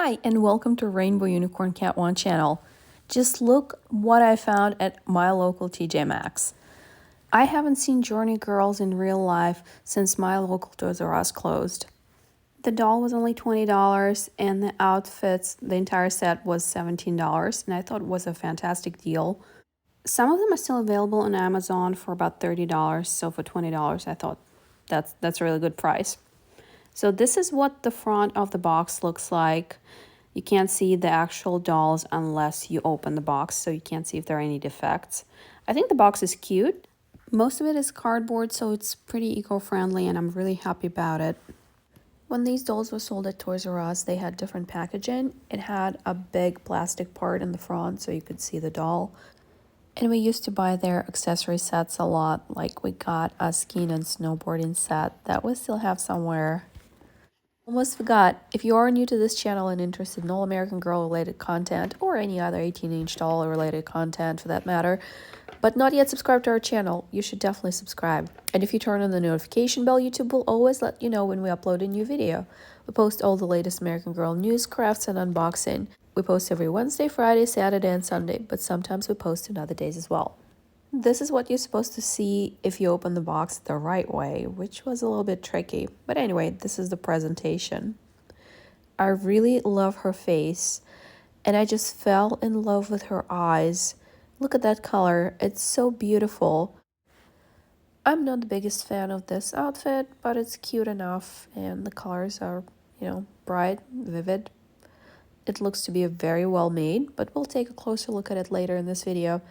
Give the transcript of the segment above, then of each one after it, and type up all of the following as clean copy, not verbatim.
Hi, and welcome to Rainbow Unicorn Cat One channel. Just look what I found at my local TJ Maxx. I haven't seen Journey Girls in real life since my local Toys R Us closed. The doll was only $20 and the outfits, the entire set was $17, and I thought it was a fantastic deal. Some of them are still available on Amazon for about $30, so for $20 I thought that's a really good price. So this is what the front of the box looks like. You can't see the actual dolls unless you open the box, so you can't see if there are any defects. I think the box is cute. Most of it is cardboard, so it's pretty eco-friendly, and I'm really happy about it. When these dolls were sold at Toys R Us, they had different packaging. It had a big plastic part in the front so you could see the doll. And we used to buy their accessory sets a lot, like we got a skiing and snowboarding set that we still have somewhere. Almost forgot, if you are new to this channel and interested in all American Girl related content, or any other 18-inch doll related content for that matter, but not yet subscribed to our channel, you should definitely subscribe. And if you turn on the notification bell, YouTube will always let you know when we upload a new video. We post all the latest American Girl news, crafts, and unboxing. We post every Wednesday, Friday, Saturday, and Sunday, but sometimes we post on other days as well. This is what you're supposed to see if you open the box the right way, which was a little bit tricky. But anyway, this is the presentation. I really love her face, and I just fell in love with her eyes. Look at that color, it's so beautiful. I'm not the biggest fan of this outfit, but it's cute enough, and the colors are, bright, vivid. It looks to be very well made, but we'll take a closer look at it later in this video.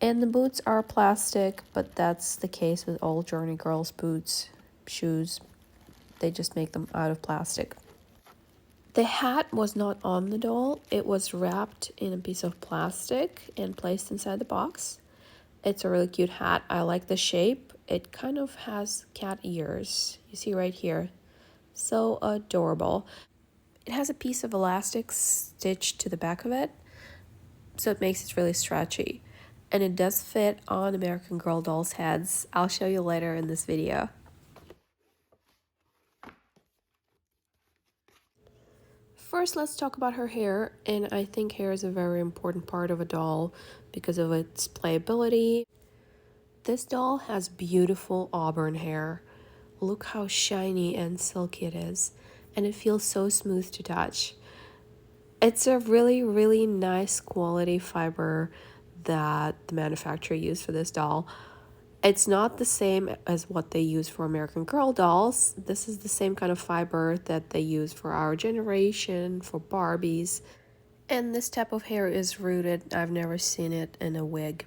And the boots are plastic, but that's the case with all Journey Girls boots, shoes. They just make them out of plastic. The hat was not on the doll. It was wrapped in a piece of plastic and placed inside the box. It's a really cute hat. I like the shape. It kind of has cat ears. You see right here. So adorable. It has a piece of elastic stitched to the back of it, so it makes it really stretchy. And it does fit on American Girl dolls' heads. I'll show you later in this video. First, let's talk about her hair, and I think hair is a very important part of a doll because of its playability. This doll has beautiful auburn hair. Look how shiny and silky it is, and it feels so smooth to touch. It's a really, really nice quality fiber that the manufacturer used for this doll. It's not the same as what they use for American Girl dolls. This is the same kind of fiber that they use for our generation, for Barbies. And this type of hair is rooted. I've never seen it in a wig.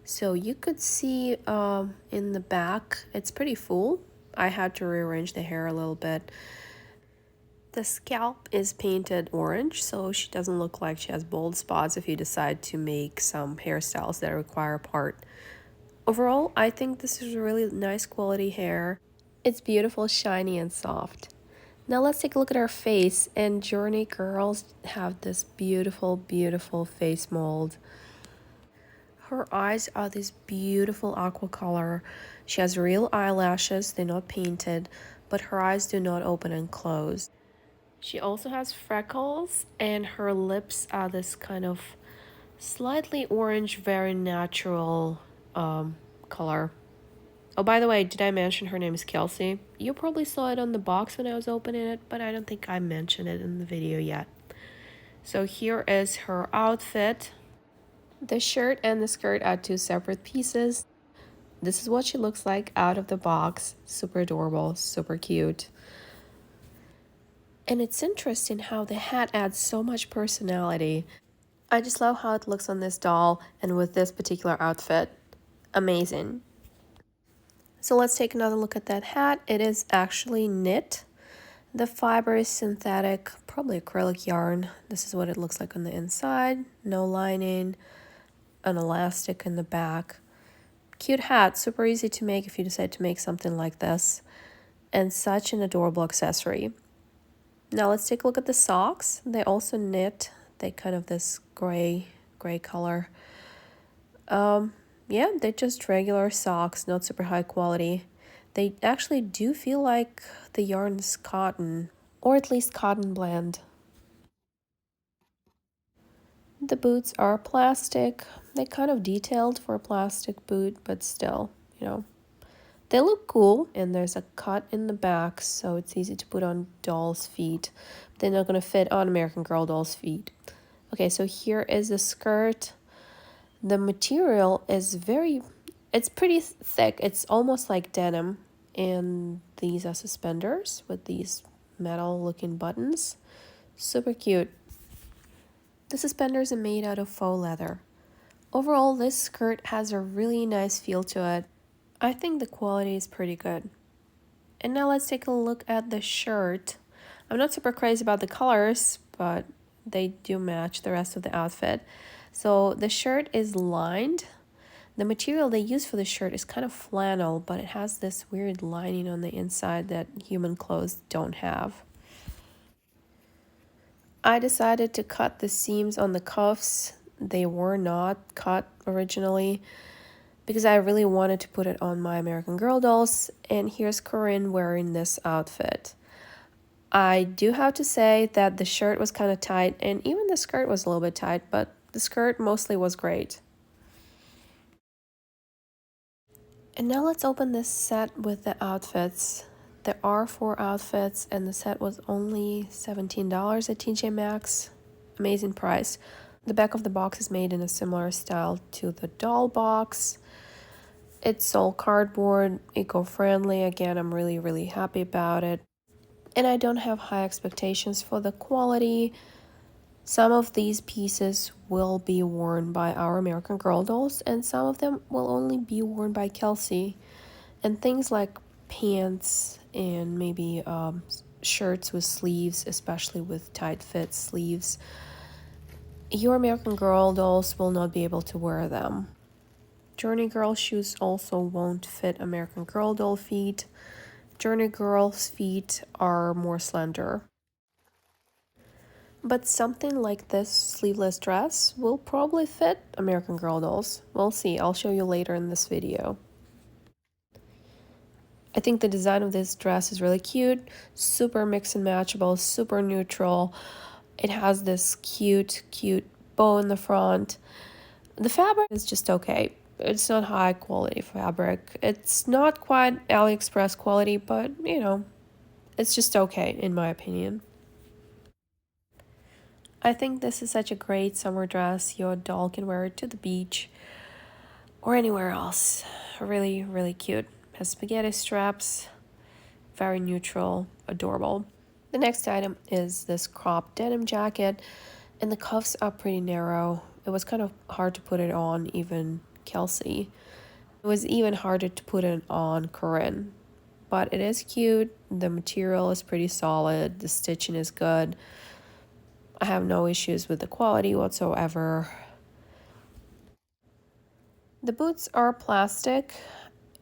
So you could see in the back, it's pretty full. I had to rearrange the hair a little bit. The scalp is painted orange, so she doesn't look like she has bald spots if you decide to make some hairstyles that require a part. Overall, I think this is really nice quality hair. It's beautiful, shiny, and soft. Now let's take a look at her face, and Journey Girls have this beautiful, beautiful face mold. Her eyes are this beautiful aqua color. She has real eyelashes, they're not painted, but her eyes do not open and close. She also has freckles, and her lips are this kind of slightly orange, very natural color. Oh, by the way, did I mention her name is Kelsey? You probably saw it on the box when I was opening it, but I don't think I mentioned it in the video yet. So here is her outfit. The shirt and the skirt are two separate pieces. This is what she looks like out of the box. Super adorable, super cute. And it's interesting how the hat adds so much personality. I just love how it looks on this doll and with this particular outfit. Amazing. So let's take another look at that hat. It is actually knit. The fiber is synthetic, probably acrylic yarn. This is what it looks like on the inside. No lining, an elastic in the back. Cute hat, super easy to make if you decide to make something like this. And such an adorable accessory. Now let's take a look at the socks. They also knit. They kind of this gray color. Yeah, they're just regular socks, not super high quality. They actually do feel like the yarn's cotton, or at least cotton blend. The boots are plastic. They kind of detailed for a plastic boot, but still, you know, they look cool. And there's a cut in the back, so it's easy to put on doll's feet. They're not gonna fit on American Girl doll's feet. Okay, so here is the skirt. The material is it's pretty thick. It's almost like denim. And these are suspenders with these metal looking buttons. Super cute. The suspenders are made out of faux leather. Overall, this skirt has a really nice feel to it. I think the quality is pretty good. And now let's take a look at the shirt. I'm not super crazy about the colors, but they do match the rest of the outfit. So the shirt is lined. The material they use for the shirt is kind of flannel, but it has this weird lining on the inside that human clothes don't have. I decided to cut the seams on the cuffs. They were not cut originally because I really wanted to put it on my American Girl dolls. And here's Corinne wearing this outfit. I do have to say that the shirt was kind of tight, and even the skirt was a little bit tight, but the skirt mostly was great. And now let's open this set with the outfits. There are 4 outfits, and the set was only $17 at TJ Maxx. Amazing price. The back of the box is made in a similar style to the doll box. It's all cardboard, eco-friendly. Again, I'm really happy about it. And I don't have high expectations for the quality. Some of these pieces will be worn by our American Girl dolls, and some of them will only be worn by Kelsey. And things like pants and maybe shirts with sleeves, especially with tight fit sleeves, your American Girl dolls will not be able to wear them. Journey Girl shoes also won't fit American Girl doll feet. Journey Girl's feet are more slender. But something like this sleeveless dress will probably fit American Girl dolls. We'll see. I'll show you later in this video. I think the design of this dress is really cute, super mix and matchable, super neutral. It has this cute bow in the front. The fabric is just okay. It's not high quality fabric. It's not quite AliExpress quality, but you know, it's just okay in my opinion. I think this is such a great summer dress. Your doll can wear it to the beach or anywhere else. Really cute. Has spaghetti straps, very neutral, adorable. The next item is this cropped denim jacket, and the cuffs are pretty narrow. It was kind of hard to put it on even Kelsey. It was even harder to put it on Corinne. But it is cute. The material is pretty solid. The stitching is good. I have no issues with the quality whatsoever. The boots are plastic.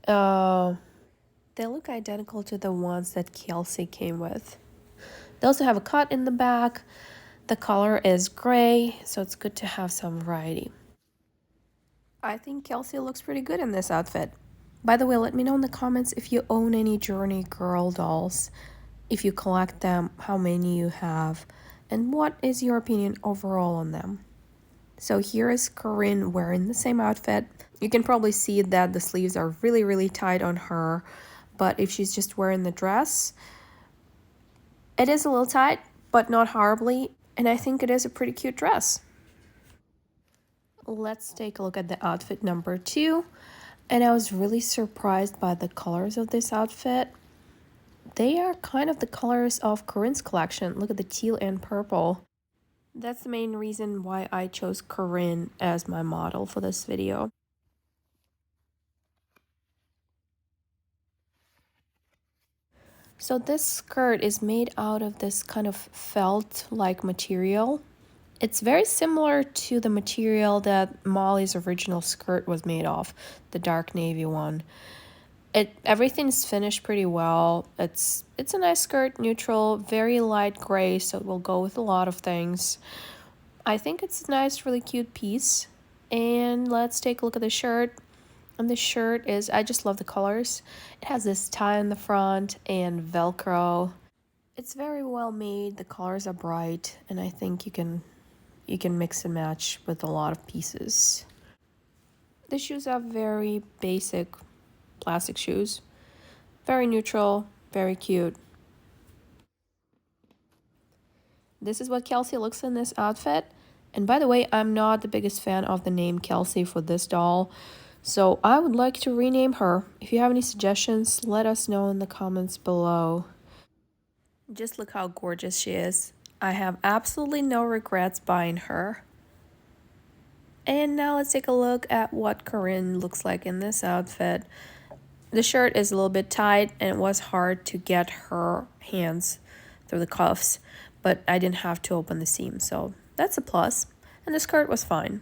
They look identical to the ones that Kelsey came with. They also have a cut in the back. The color is gray, so it's good to have some variety. I think Kelsey looks pretty good in this outfit. By the way, let me know in the comments if you own any Journey Girl dolls, if you collect them, how many you have, and what is your opinion overall on them. So here is Corinne wearing the same outfit. You can probably see that the sleeves are really tight on her, but if she's just wearing the dress, it is a little tight, but not horribly, and I think it is a pretty cute dress. Let's take a look at the outfit number 2, and I was really surprised by the colors of this outfit. They are kind of the colors of Corinne's collection. Look at the teal and purple. That's the main reason why I chose Corinne as my model for this video. So this skirt is made out of this kind of felt-like material. It's very similar to the material that Molly's original skirt was made of, the dark navy one. Everything's finished pretty well. It's a nice skirt, neutral, very light gray, so it will go with a lot of things. I think it's a nice, really cute piece. And let's take a look at the shirt. And the shirt is, I just love the colors. It has this tie in the front and Velcro. It's very well made. The colors are bright, and I think you can you can mix and match with a lot of pieces. The shoes are very basic plastic shoes. Very neutral, very cute. This is what Kelsey looks in this outfit. And by the way, I'm not the biggest fan of the name Kelsey for this doll, so I would like to rename her. If you have any suggestions, let us know in the comments below. Just look how gorgeous she is. I have absolutely no regrets buying her. And now let's take a look at what Corinne looks like in this outfit. The shirt is a little bit tight and it was hard to get her hands through the cuffs, but I didn't have to open the seam, so that's a plus. And the skirt was fine.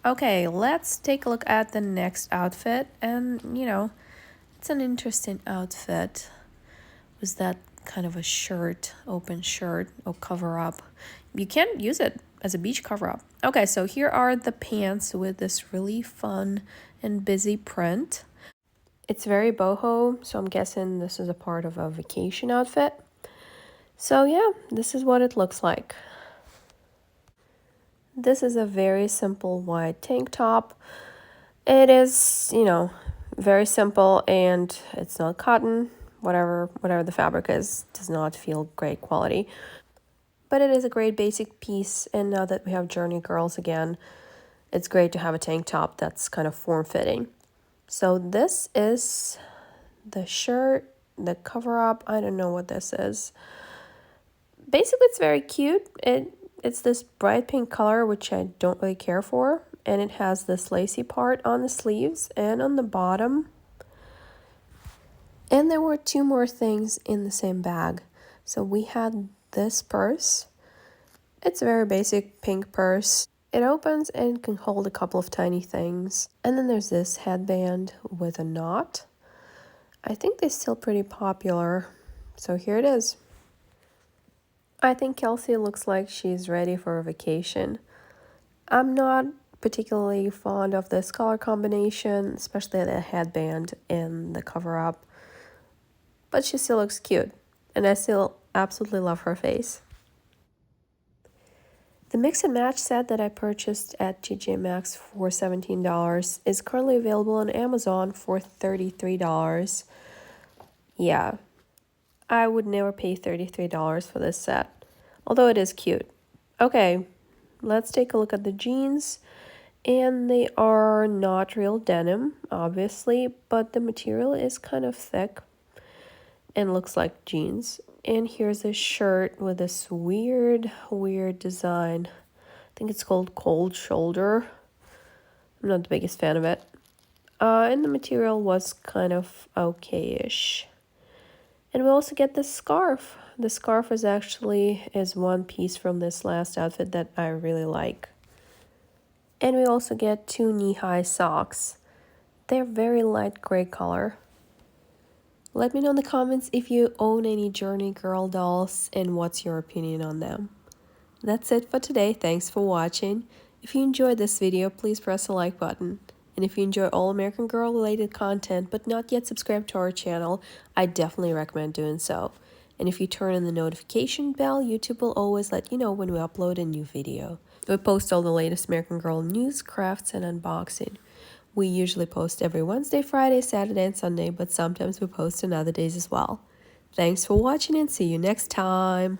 Okay, let's take a look at the next outfit. And, it's an interesting outfit. Was that kind of a shirt, open shirt, or cover up? You can't use it as a beach cover up. Okay, so here are the pants with this really fun and busy print. It's very boho, so I'm guessing this is a part of a vacation outfit. So yeah, this is what it looks like. This is a very simple white tank top. It is, very simple, and it's not cotton. Whatever the fabric is, does not feel great quality. But it is a great basic piece, and now that we have Journey Girls again, it's great to have a tank top that's kind of form-fitting. So this is the shirt, the cover-up. I don't know what this is. Basically, it's very cute. It's this bright pink color, which I don't really care for. And it has this lacy part on the sleeves and on the bottom. And there were two more things in the same bag. So we had this purse. It's a very basic pink purse. It opens and can hold a couple of tiny things. And then there's this headband with a knot. I think they're still pretty popular. So here it is. I think Kelsey looks like she's ready for a vacation. I'm not particularly fond of this color combination, especially the headband and the cover-up. But she still looks cute, and I still absolutely love her face. The mix and match set that I purchased at TJ Maxx for $17 is currently available on Amazon for $33. Yeah, I would never pay $33 for this set, although it is cute. Okay, let's take a look at the jeans. And they are not real denim, obviously, but the material is kind of thick and looks like jeans. And here's a shirt with this weird design. I think it's called Cold Shoulder. I'm not the biggest fan of it. And the material was kind of okay-ish. And we also get this scarf. The scarf is one piece from this last outfit that I really like. And we also get two knee-high socks. They're very light gray color. Let me know in the comments if you own any Journey Girl dolls and what's your opinion on them. That's it for today. Thanks for watching. If you enjoyed this video, please press the like button. And if you enjoy all American Girl related content but not yet subscribed to our channel, I definitely recommend doing so. And if you turn on the notification bell, YouTube will always let you know when we upload a new video. We post all the latest American Girl news, crafts, and unboxing. We usually post every Wednesday, Friday, Saturday, and Sunday, but sometimes we post on other days as well. Thanks for watching and see you next time!